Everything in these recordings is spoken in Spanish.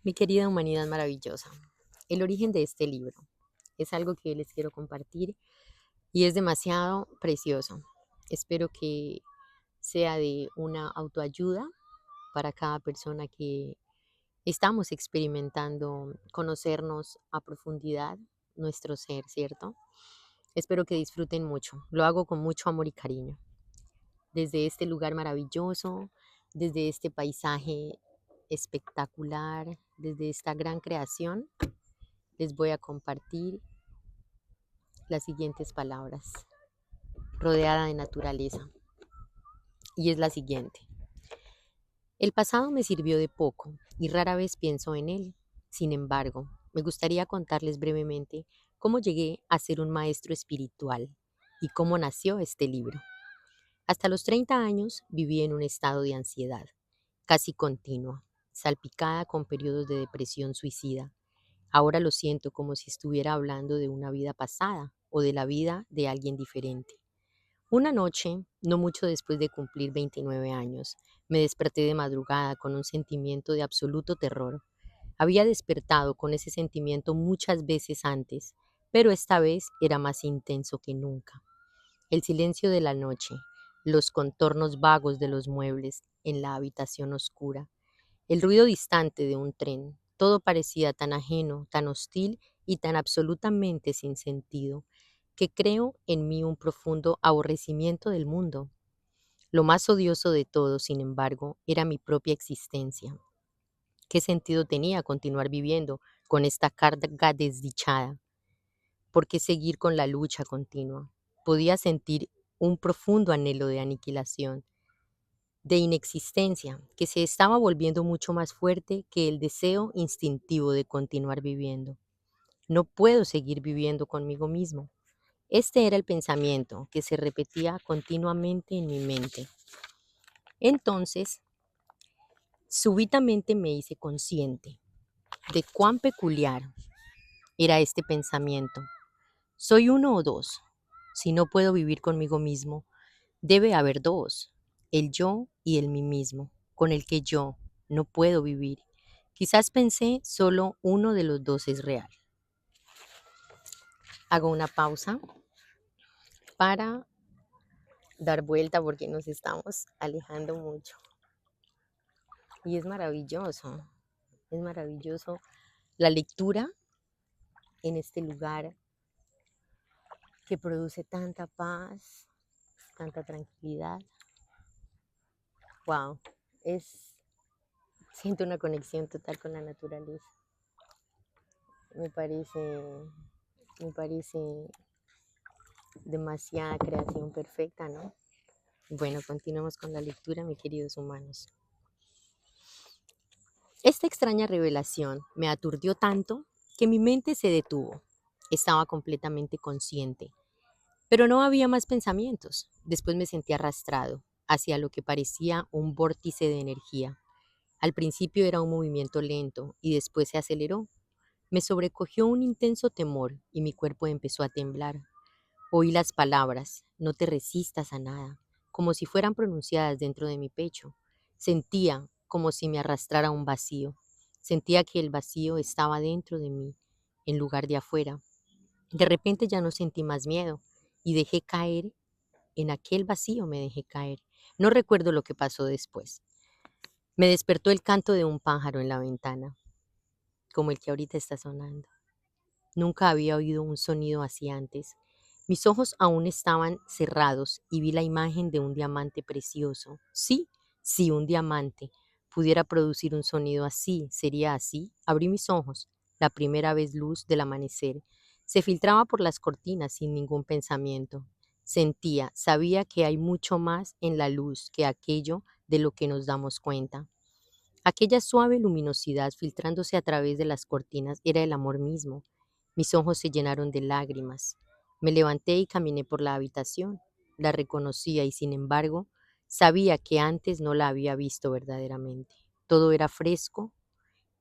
Mi querida humanidad maravillosa, el origen de este libro es algo que les quiero compartir y es demasiado precioso. Espero que sea de una autoayuda para cada persona que estamos experimentando conocernos a profundidad, nuestro ser, ¿cierto? Espero que disfruten mucho. Lo hago con mucho amor y cariño. Desde este lugar maravilloso, desde este paisaje espectacular, desde esta gran creación, les voy a compartir las siguientes palabras, rodeada de naturaleza. Y es la siguiente. El pasado me sirvió de poco y rara vez pienso en él. Sin embargo, me gustaría contarles brevemente cómo llegué a ser un maestro espiritual y cómo nació este libro. Hasta los 30 años viví en un estado de ansiedad, casi continua, salpicada con periodos de depresión suicida. Ahora lo siento como si estuviera hablando de una vida pasada o de la vida de alguien diferente. Una noche, no mucho después de cumplir 29 años, me desperté de madrugada con un sentimiento de absoluto terror. Había despertado con ese sentimiento muchas veces antes, pero esta vez era más intenso que nunca. El silencio de la noche, los contornos vagos de los muebles en la habitación oscura, el ruido distante de un tren, todo parecía tan ajeno, tan hostil y tan absolutamente sin sentido, que creo en mí un profundo aborrecimiento del mundo. Lo más odioso de todo, sin embargo, era mi propia existencia. ¿Qué sentido tenía continuar viviendo con esta carga desdichada? ¿Por qué seguir con la lucha continua? Podía sentir un profundo anhelo de aniquilación, de inexistencia, que se estaba volviendo mucho más fuerte que el deseo instintivo de continuar viviendo. No puedo seguir viviendo conmigo mismo. Este era el pensamiento que se repetía continuamente en mi mente. Entonces, súbitamente me hice consciente de cuán peculiar era este pensamiento. ¿Soy uno o dos? Si no puedo vivir conmigo mismo, debe haber dos, el yo y el mí mismo, con el que yo no puedo vivir. Quizás pensé solo uno de los dos es real. Hago una pausa para dar vuelta porque nos estamos alejando mucho. Y es maravilloso la lectura en este lugar que produce tanta paz, tanta tranquilidad. Wow, es, siento una conexión total con la naturaleza. Me parece, me parece demasiada creación perfecta, ¿no? Bueno, continuemos con la lectura, mis queridos humanos. Esta extraña revelación me aturdió tanto que mi mente se detuvo. Estaba completamente consciente, pero no había más pensamientos. Después me sentí arrastrado hacia lo que parecía un vórtice de energía. Al principio era un movimiento lento y después se aceleró. Me sobrecogió un intenso temor y mi cuerpo empezó a temblar. Oí las palabras, no te resistas a nada, como si fueran pronunciadas dentro de mi pecho. Sentía como si me arrastrara un vacío. Sentía que el vacío estaba dentro de mí, en lugar de afuera. De repente ya no sentí más miedo y dejé caer, en aquel vacío me dejé caer. No recuerdo lo que pasó después. Me despertó el canto de un pájaro en la ventana, como el que ahorita está sonando. Nunca había oído un sonido así antes. Mis ojos aún estaban cerrados y vi la imagen de un diamante precioso. Sí, sí, un diamante. Pudiera producir un sonido así, sería así. Abrí mis ojos. La primera vez luz del amanecer se filtraba por las cortinas sin ningún pensamiento. Sentía, sabía que hay mucho más en la luz que aquello de lo que nos damos cuenta. Aquella suave luminosidad filtrándose a través de las cortinas era el amor mismo. Mis ojos se llenaron de lágrimas. Me levanté y caminé por la habitación. La reconocía y sin embargo sabía que antes no la había visto verdaderamente. Todo era fresco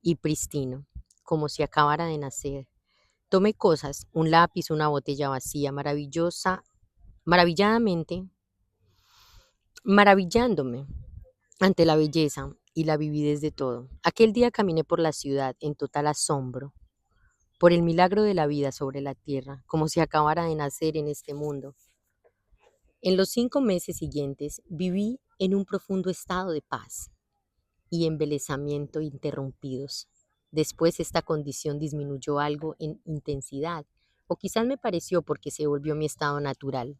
y pristino, como si acabara de nacer. Tomé cosas, un lápiz, una botella vacía, maravilladamente, maravillándome ante la belleza. y la vividez de todo. Aquel día caminé por la ciudad en total asombro por el milagro de la vida sobre la tierra, como si acabara de nacer en este mundo. En los 5 meses siguientes viví en un profundo estado de paz y embelezamiento interrumpidos. Después esta condición disminuyó algo en intensidad, o quizás me pareció porque se volvió mi estado natural.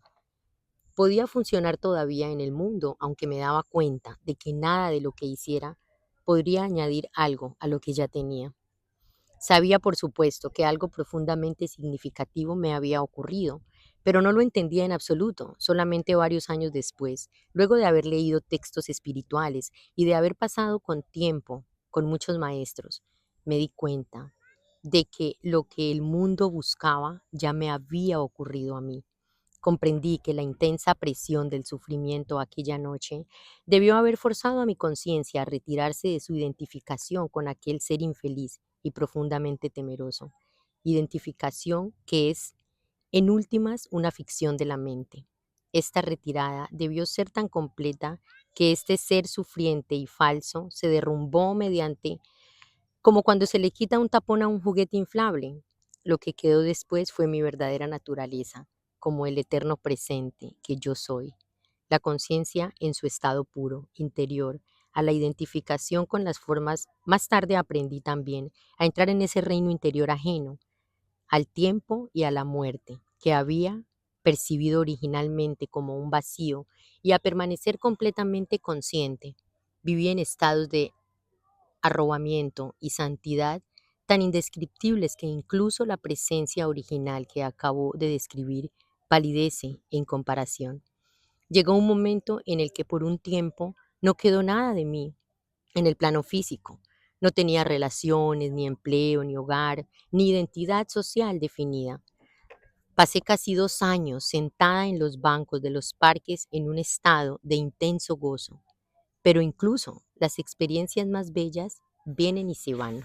Podía funcionar todavía en el mundo, aunque me daba cuenta de que nada de lo que hiciera podría añadir algo a lo que ya tenía. Sabía, por supuesto, que algo profundamente significativo me había ocurrido, pero no lo entendía en absoluto. Solamente varios años después, luego de haber leído textos espirituales y de haber pasado con tiempo con muchos maestros, me di cuenta de que lo que el mundo buscaba ya me había ocurrido a mí. Comprendí que la intensa presión del sufrimiento aquella noche debió haber forzado a mi conciencia a retirarse de su identificación con aquel ser infeliz y profundamente temeroso. Identificación que es, en últimas, una ficción de la mente. Esta retirada debió ser tan completa que este ser sufriente y falso se derrumbó mediante como cuando se le quita un tapón a un juguete inflable. Lo que quedó después fue mi verdadera naturaleza, como el eterno presente que yo soy. La conciencia en su estado puro, interior, a la identificación con las formas. Más tarde aprendí también a entrar en ese reino interior ajeno, al tiempo y a la muerte, que había percibido originalmente como un vacío, y a permanecer completamente consciente. Viví en estados de arrobamiento y santidad tan indescriptibles que incluso la presencia original que acabo de describir palidece en comparación. Llegó un momento en el que por un tiempo no quedó nada de mí en el plano físico. No tenía relaciones, ni empleo, ni hogar, ni identidad social definida. Pasé casi 2 años sentada en los bancos de los parques en un estado de intenso gozo, pero incluso las experiencias más bellas vienen y se van.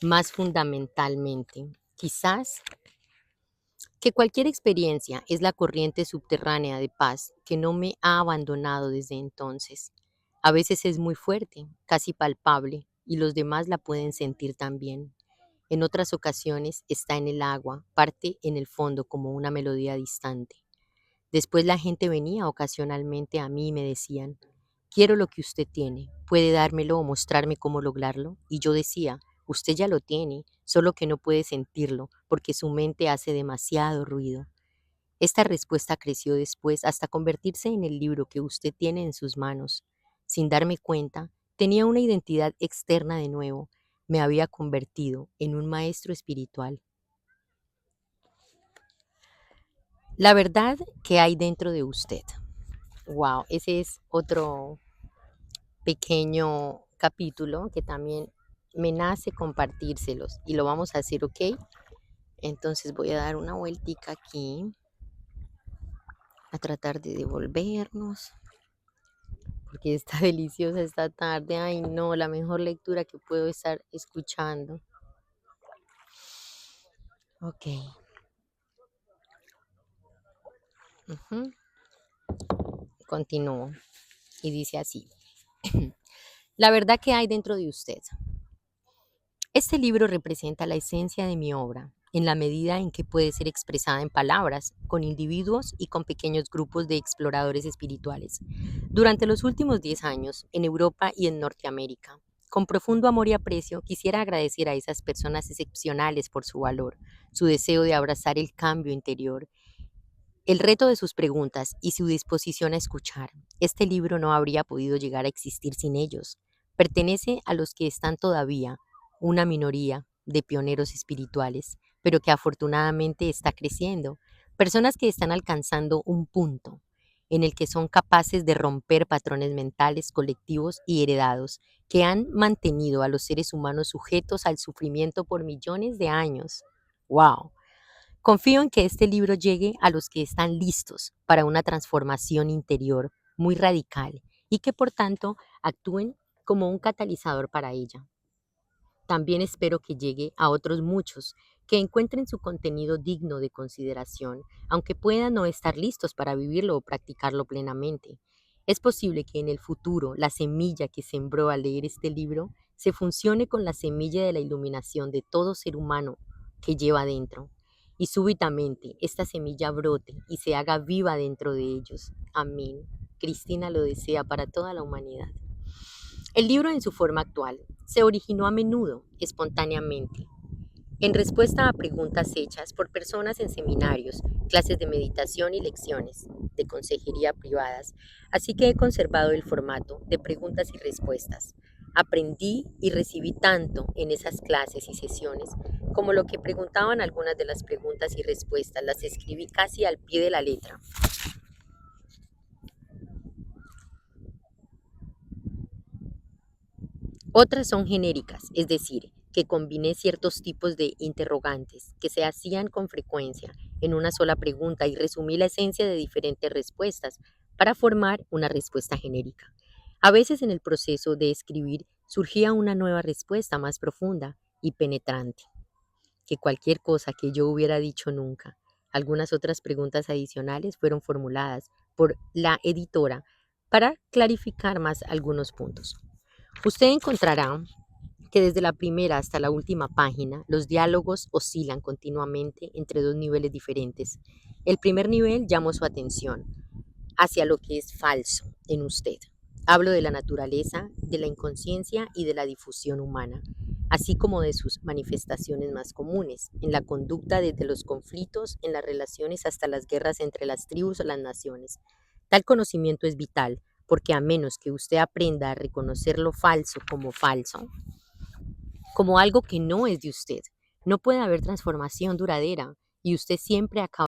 Más fundamentalmente, quizás que cualquier experiencia es la corriente subterránea de paz que no me ha abandonado desde entonces. A veces es muy fuerte, casi palpable, y los demás la pueden sentir también. En otras ocasiones está en el agua, parte en el fondo como una melodía distante. Después la gente venía ocasionalmente a mí y me decían: quiero lo que usted tiene, ¿puede dármelo o mostrarme cómo lograrlo? Y yo decía: usted ya lo tiene, solo que no puede sentirlo porque su mente hace demasiado ruido. Esta respuesta creció después hasta convertirse en el libro que usted tiene en sus manos. Sin darme cuenta, tenía una identidad externa de nuevo. Me había convertido en un maestro espiritual. La verdad que hay dentro de usted. Wow, ese es otro pequeño capítulo que también me nace compartírselos y lo vamos a hacer, ¿ok? Entonces voy a dar una vueltica aquí a tratar de devolvernos porque está deliciosa esta tarde. Ay, no, la mejor lectura que puedo estar escuchando. Ok. Ujú. Continúo y dice así. La verdad que hay dentro de usted. Este libro representa la esencia de mi obra, en la medida en que puede ser expresada en palabras, con individuos y con pequeños grupos de exploradores espirituales. Durante los últimos 10 años, en Europa y en Norteamérica, con profundo amor y aprecio, quisiera agradecer a esas personas excepcionales por su valor, su deseo de abrazar el cambio interior, el reto de sus preguntas y su disposición a escuchar. Este libro no habría podido llegar a existir sin ellos. Pertenece a los que están todavía, una minoría de pioneros espirituales, pero que afortunadamente está creciendo. Personas que están alcanzando un punto en el que son capaces de romper patrones mentales colectivos y heredados que han mantenido a los seres humanos sujetos al sufrimiento por millones de años. ¡Wow! Confío en que este libro llegue a los que están listos para una transformación interior muy radical y que por tanto actúen como un catalizador para ella. También espero que llegue a otros muchos que encuentren su contenido digno de consideración, aunque puedan no estar listos para vivirlo o practicarlo plenamente. Es posible que en el futuro la semilla que sembró al leer este libro se fusione con la semilla de la iluminación de todo ser humano que lleva dentro, y súbitamente esta semilla brote y se haga viva dentro de ellos. Amén. Cristina lo desea para toda la humanidad. El libro en su forma actual se originó a menudo, espontáneamente, en respuesta a preguntas hechas por personas en seminarios, clases de meditación y lecciones de consejería privadas, así que he conservado el formato de preguntas y respuestas. Aprendí y recibí tanto en esas clases y sesiones como lo que preguntaban algunas de las preguntas y respuestas, las escribí casi al pie de la letra. Otras son genéricas, es decir, que combiné ciertos tipos de interrogantes que se hacían con frecuencia en una sola pregunta y resumí la esencia de diferentes respuestas para formar una respuesta genérica. A veces en el proceso de escribir surgía una nueva respuesta más profunda y penetrante que cualquier cosa que yo hubiera dicho nunca. Algunas otras preguntas adicionales fueron formuladas por la editora para clarificar más algunos puntos. Usted encontrará que desde la primera hasta la última página los diálogos oscilan continuamente entre dos niveles diferentes. El primer nivel llamó su atención hacia lo que es falso en usted. Hablo de la naturaleza, de la inconsciencia y de la difusión humana, así como de sus manifestaciones más comunes, en la conducta desde los conflictos, en las relaciones hasta las guerras entre las tribus o las naciones. Tal conocimiento es vital, porque a menos que usted aprenda a reconocer lo falso, como algo que no es de usted, no puede haber transformación duradera y usted siempre acaba